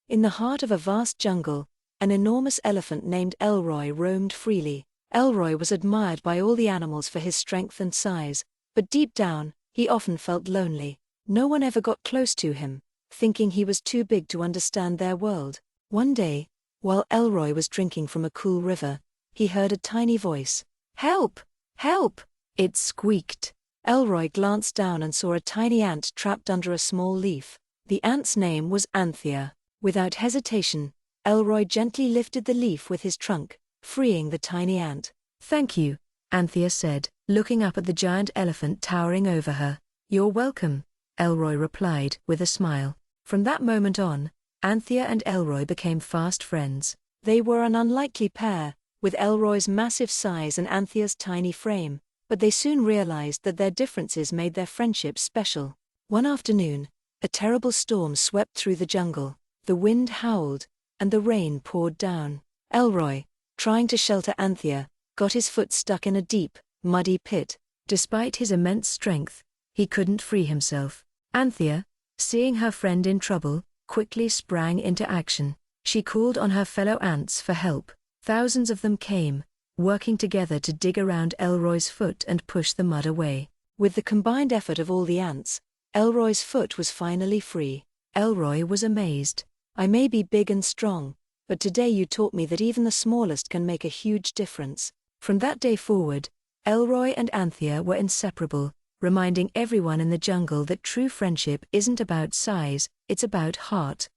In the heart of a vast jungle, an enormous elephant named Elroy roamed freely. Elroy was admired by all the animals for his strength and size, but deep down, he often felt lonely. No one ever got close to him, thinking he was too big to understand their world. One day, while Elroy was drinking from a cool river, he heard a tiny voice. "Help! Help!" it squeaked. Elroy glanced down and saw a tiny ant trapped under a small leaf. The ant's name was Anthea. Without hesitation, Elroy gently lifted the leaf with his trunk, freeing the tiny ant. "Thank you," Anthea said, looking up at the giant elephant towering over her. "You're welcome," Elroy replied with a smile. From that moment on, Anthea and Elroy became fast friends. They were an unlikely pair, with Elroy's massive size and Anthea's tiny frame, but they soon realized that their differences made their friendship special. One afternoon, a terrible storm swept through the jungle. The wind howled, and the rain poured down. Elroy, trying to shelter Anthea, got his foot stuck in a deep, muddy pit. Despite his immense strength, he couldn't free himself. Anthea, seeing her friend in trouble, quickly sprang into action. She called on her fellow ants for help. Thousands of them came, working together to dig around Elroy's foot and push the mud away. With the combined effort of all the ants, Elroy's foot was finally free. Elroy was amazed. "I may be big and strong, but today you taught me that even the smallest can make a huge difference." From that day forward, Elroy and Anthea were inseparable, reminding everyone in the jungle that true friendship isn't about size, it's about heart.